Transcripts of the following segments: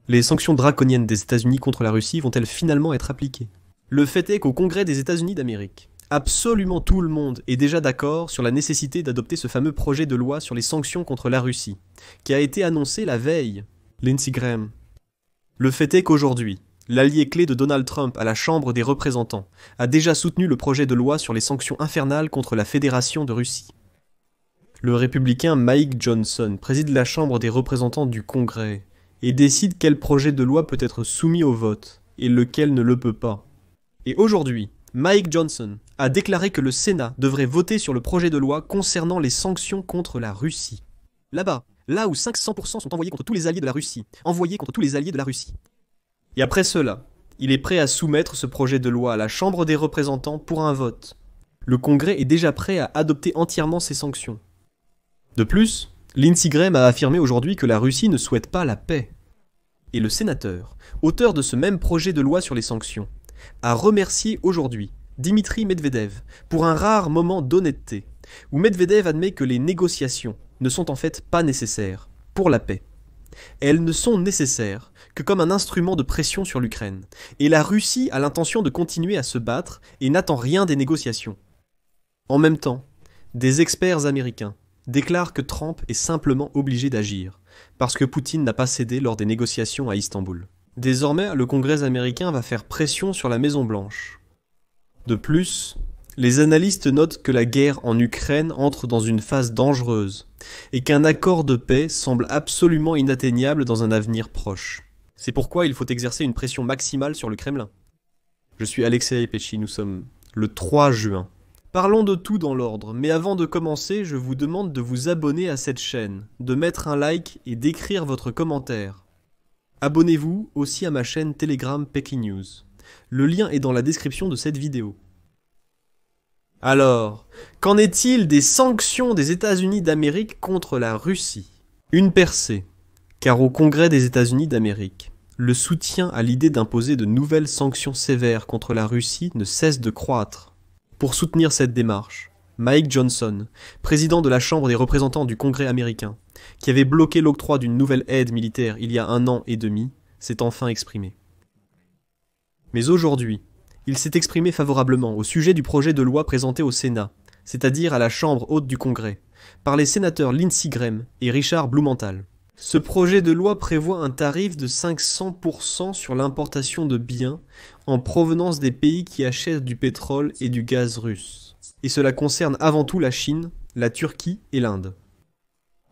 Les sanctions draconiennes des États-Unis contre la Russie vont-elles finalement être appliquées? Le fait est qu'au Congrès des États-Unis d'Amérique, absolument tout le monde est déjà d'accord sur la nécessité d'adopter ce fameux projet de loi sur les sanctions contre la Russie, qui a été annoncé la veille. Lindsey Graham. Le fait est qu'aujourd'hui, l'allié clé de Donald Trump à la Chambre des représentants a déjà soutenu le projet de loi sur les sanctions infernales contre la Fédération de Russie. Le républicain Mike Johnson préside la Chambre des représentants du Congrès et décide quel projet de loi peut être soumis au vote et lequel ne le peut pas. Et aujourd'hui, Mike Johnson a déclaré que le Sénat devrait voter sur le projet de loi concernant les sanctions contre la Russie. Là-bas, là où 500% sont envoyés contre tous les alliés de la Russie, envoyés contre tous les alliés de la Russie. Et après cela, il est prêt à soumettre ce projet de loi à la Chambre des représentants pour un vote. Le Congrès est déjà prêt à adopter entièrement ces sanctions. De plus, Lindsey Graham a affirmé aujourd'hui que la Russie ne souhaite pas la paix. Et le sénateur, auteur de ce même projet de loi sur les sanctions, a remercié aujourd'hui Dmitri Medvedev pour un rare moment d'honnêteté, où Medvedev admet que les négociations ne sont en fait pas nécessaires pour la paix. Elles ne sont nécessaires que comme un instrument de pression sur l'Ukraine, et la Russie a l'intention de continuer à se battre et n'attend rien des négociations. En même temps, des experts américains déclarent que Trump est simplement obligé d'agir, parce que Poutine n'a pas cédé lors des négociations à Istanbul. Désormais, le Congrès américain va faire pression sur la Maison-Blanche. De plus, les analystes notent que la guerre en Ukraine entre dans une phase dangereuse, et qu'un accord de paix semble absolument inatteignable dans un avenir proche. C'est pourquoi il faut exercer une pression maximale sur le Kremlin. Je suis Alexei Pesci, nous sommes le 3 juin. Parlons de tout dans l'ordre, mais avant de commencer, je vous demande de vous abonner à cette chaîne, de mettre un like et d'écrire votre commentaire. Abonnez-vous aussi à ma chaîne Telegram Peking News. Le lien est dans la description de cette vidéo. Alors, qu'en est-il des sanctions des États-Unis d'Amérique contre la Russie? Une percée, car au Congrès des États-Unis d'Amérique, le soutien à l'idée d'imposer de nouvelles sanctions sévères contre la Russie ne cesse de croître. Pour soutenir cette démarche, Mike Johnson, président de la Chambre des représentants du Congrès américain, qui avait bloqué l'octroi d'une nouvelle aide militaire il y a 1 an et demi, s'est enfin exprimé. Mais aujourd'hui, il s'est exprimé favorablement au sujet du projet de loi présenté au Sénat, c'est-à-dire à la Chambre haute du Congrès, par les sénateurs Lindsey Graham et Richard Blumenthal. Ce projet de loi prévoit un tarif de 500% sur l'importation de biens en provenance des pays qui achètent du pétrole et du gaz russe. Et cela concerne avant tout la Chine, la Turquie et l'Inde.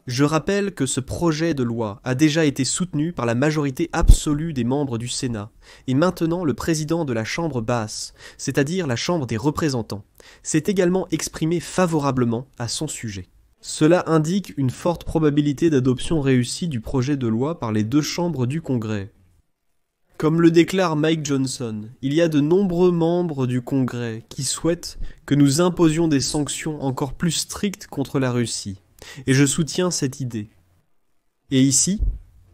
Je rappelle que ce projet de loi a déjà été soutenu par la majorité absolue des membres du Sénat, et maintenant le président de la Chambre basse, c'est-à-dire la Chambre des représentants, s'est également exprimé favorablement à son sujet. Cela indique une forte probabilité d'adoption réussie du projet de loi par les 2 chambres du Congrès. Comme le déclare Mike Johnson, il y a de nombreux membres du Congrès qui souhaitent que nous imposions des sanctions encore plus strictes contre la Russie, et je soutiens cette idée. Et ici,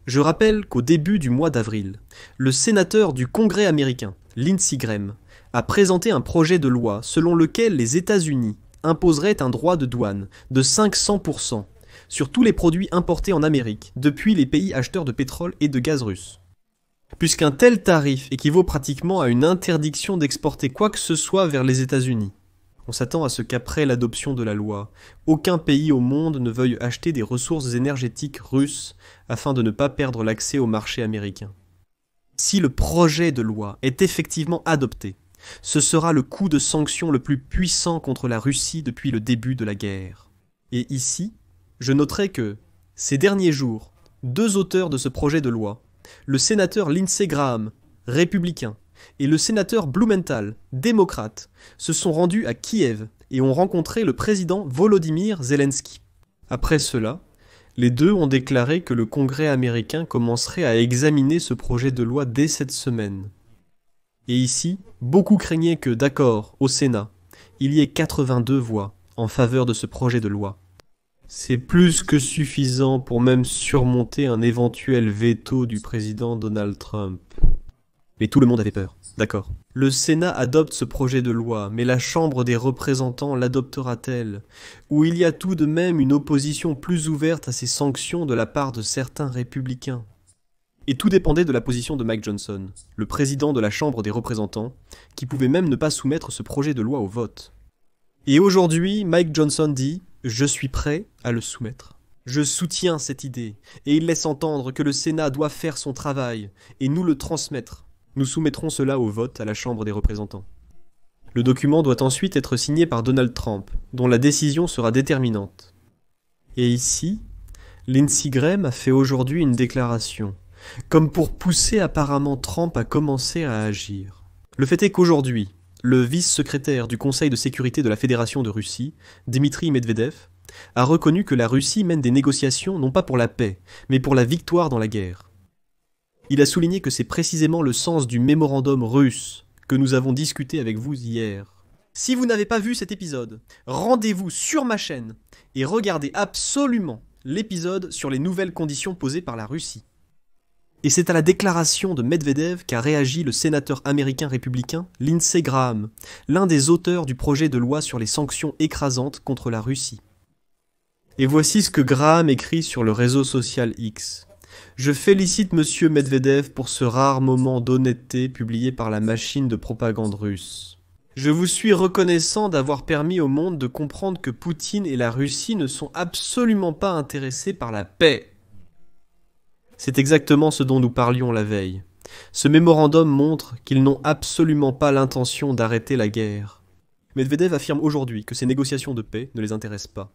je rappelle qu'au début du mois d'avril, le sénateur du Congrès américain, Lindsey Graham, a présenté un projet de loi selon lequel les États-Unis imposerait un droit de douane de 500% sur tous les produits importés en Amérique depuis les pays acheteurs de pétrole et de gaz russe. Puisqu'un tel tarif équivaut pratiquement à une interdiction d'exporter quoi que ce soit vers les États-Unis. On s'attend à ce qu'après l'adoption de la loi, aucun pays au monde ne veuille acheter des ressources énergétiques russes afin de ne pas perdre l'accès au marché américain. Si le projet de loi est effectivement adopté, ce sera le coup de sanction le plus puissant contre la Russie depuis le début de la guerre. Et ici, je noterai que, ces derniers jours, 2 auteurs de ce projet de loi, le sénateur Lindsey Graham, républicain, et le sénateur Blumenthal, démocrate, se sont rendus à Kiev et ont rencontré le président Volodymyr Zelensky. Après cela, les 2 ont déclaré que le Congrès américain commencerait à examiner ce projet de loi dès cette semaine. Et ici, beaucoup craignaient que, d'accord, au Sénat, il y ait 82 voix en faveur de ce projet de loi. C'est plus que suffisant pour même surmonter un éventuel veto du président Donald Trump. Mais tout le monde avait peur, d'accord. Le Sénat adopte ce projet de loi, mais la Chambre des représentants l'adoptera-t-elle? Où il y a tout de même une opposition plus ouverte à ces sanctions de la part de certains républicains? Et tout dépendait de la position de Mike Johnson, le président de la Chambre des représentants, qui pouvait même ne pas soumettre ce projet de loi au vote. Et aujourd'hui, Mike Johnson dit « Je suis prêt à le soumettre. Je soutiens cette idée, et il laisse entendre que le Sénat doit faire son travail, et nous le transmettre. Nous soumettrons cela au vote à la Chambre des représentants. » Le document doit ensuite être signé par Donald Trump, dont la décision sera déterminante. Et ici, Lindsey Graham a fait aujourd'hui une déclaration, comme pour pousser apparemment Trump à commencer à agir. Le fait est qu'aujourd'hui, le vice-secrétaire du Conseil de sécurité de la Fédération de Russie, Dmitri Medvedev, a reconnu que la Russie mène des négociations non pas pour la paix, mais pour la victoire dans la guerre. Il a souligné que c'est précisément le sens du mémorandum russe que nous avons discuté avec vous hier. Si vous n'avez pas vu cet épisode, rendez-vous sur ma chaîne et regardez absolument l'épisode sur les nouvelles conditions posées par la Russie. Et c'est à la déclaration de Medvedev qu'a réagi le sénateur américain républicain Lindsey Graham, l'un des auteurs du projet de loi sur les sanctions écrasantes contre la Russie. Et voici ce que Graham écrit sur le réseau social X. « Je félicite monsieur Medvedev pour ce rare moment d'honnêteté publié par la machine de propagande russe. Je vous suis reconnaissant d'avoir permis au monde de comprendre que Poutine et la Russie ne sont absolument pas intéressés par la paix. » C'est exactement ce dont nous parlions la veille. Ce mémorandum montre qu'ils n'ont absolument pas l'intention d'arrêter la guerre. Medvedev affirme aujourd'hui que ces négociations de paix ne les intéressent pas.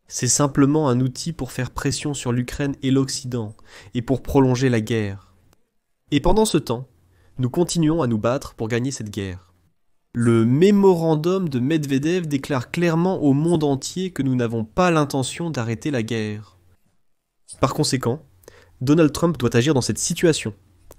C'est simplement un outil pour faire pression sur l'Ukraine et l'Occident, et pour prolonger la guerre. Et pendant ce temps, nous continuons à nous battre pour gagner cette guerre. Le mémorandum de Medvedev déclare clairement au monde entier que nous n'avons pas l'intention d'arrêter la guerre. Par conséquent, Donald Trump doit agir dans cette situation.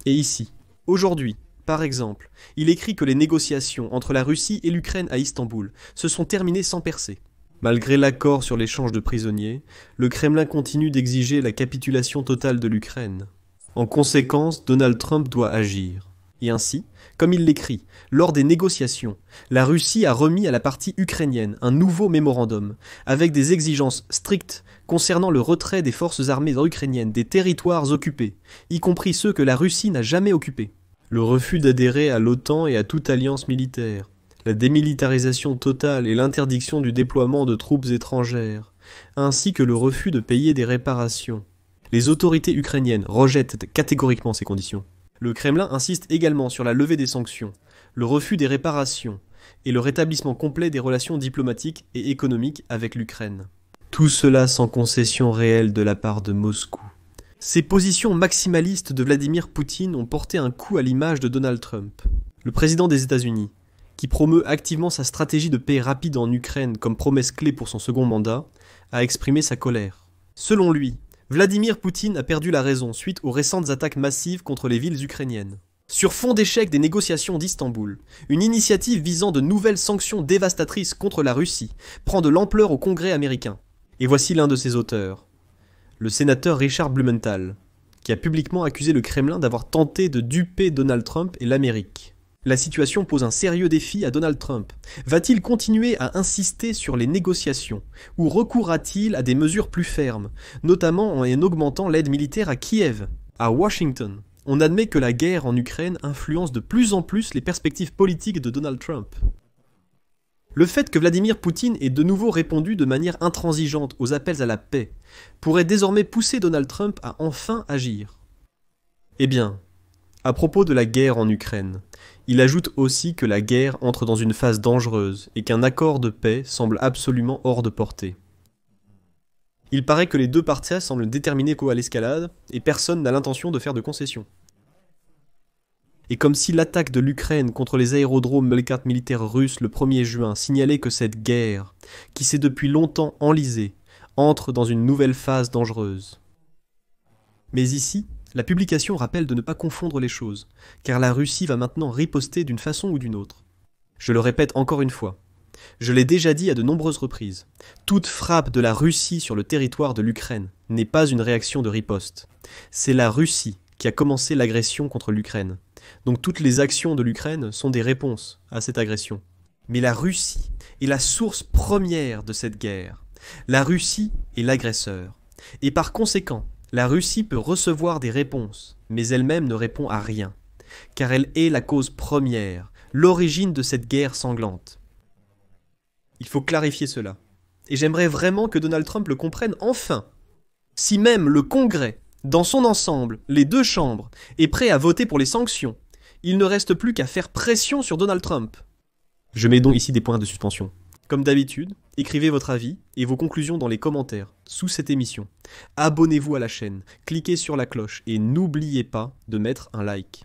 Et ici, aujourd'hui, par exemple, il écrit que les négociations entre la Russie et l'Ukraine à Istanbul se sont terminées sans percée. Malgré l'accord sur l'échange de prisonniers, le Kremlin continue d'exiger la capitulation totale de l'Ukraine. En conséquence, Donald Trump doit agir. Et ainsi, comme il l'écrit, lors des négociations, la Russie a remis à la partie ukrainienne un nouveau mémorandum, avec des exigences strictes concernant le retrait des forces armées ukrainiennes des territoires occupés, y compris ceux que la Russie n'a jamais occupés. Le refus d'adhérer à l'OTAN et à toute alliance militaire, la démilitarisation totale et l'interdiction du déploiement de troupes étrangères, ainsi que le refus de payer des réparations. Les autorités ukrainiennes rejettent catégoriquement ces conditions. Le Kremlin insiste également sur la levée des sanctions, le refus des réparations et le rétablissement complet des relations diplomatiques et économiques avec l'Ukraine. Tout cela sans concession réelle de la part de Moscou. Ces positions maximalistes de Vladimir Poutine ont porté un coup à l'image de Donald Trump, le président des États-Unis, qui promeut activement sa stratégie de paix rapide en Ukraine comme promesse clé pour son second mandat, a exprimé sa colère. Selon lui, Vladimir Poutine a perdu la raison suite aux récentes attaques massives contre les villes ukrainiennes. Sur fond d'échec des négociations d'Istanbul, une initiative visant de nouvelles sanctions dévastatrices contre la Russie prend de l'ampleur au Congrès américain. Et voici l'un de ses auteurs, le sénateur Richard Blumenthal, qui a publiquement accusé le Kremlin d'avoir tenté de duper Donald Trump et l'Amérique. La situation pose un sérieux défi à Donald Trump. Va-t-il continuer à insister sur les négociations ou recourra-t-il à des mesures plus fermes, notamment en augmentant l'aide militaire à Kiev, à Washington? On admet que la guerre en Ukraine influence de plus en plus les perspectives politiques de Donald Trump. Le fait que Vladimir Poutine ait de nouveau répondu de manière intransigeante aux appels à la paix pourrait désormais pousser Donald Trump à enfin agir. Eh bien, à propos de la guerre en Ukraine, il ajoute aussi que la guerre entre dans une phase dangereuse et qu'un accord de paix semble absolument hors de portée. Il paraît que les deux parties semblent déterminées à l'escalade et personne n'a l'intention de faire de concessions. Et comme si l'attaque de l'Ukraine contre les aérodromes militaires russes le 1er juin signalait que cette guerre, qui s'est depuis longtemps enlisée, entre dans une nouvelle phase dangereuse. Mais ici, la publication rappelle de ne pas confondre les choses, car la Russie va maintenant riposter d'une façon ou d'une autre. Je le répète encore une fois, je l'ai déjà dit à de nombreuses reprises, toute frappe de la Russie sur le territoire de l'Ukraine n'est pas une réaction de riposte. C'est la Russie qui a commencé l'agression contre l'Ukraine. Donc toutes les actions de l'Ukraine sont des réponses à cette agression. Mais la Russie est la source première de cette guerre. La Russie est l'agresseur. Et par conséquent, la Russie peut recevoir des réponses. mais elle-même ne répond à rien, car elle est la cause première, l'origine de cette guerre sanglante. Il faut clarifier cela. Et j'aimerais vraiment que Donald Trump le comprenne enfin. Si même le Congrès, dans son ensemble, les deux chambres, est prêt à voter pour les sanctions, il ne reste plus qu'à faire pression sur Donald Trump. Je mets donc ici des points de suspension. Comme d'habitude, écrivez votre avis et vos conclusions dans les commentaires, sous cette émission. Abonnez-vous à la chaîne, cliquez sur la cloche et n'oubliez pas de mettre un like.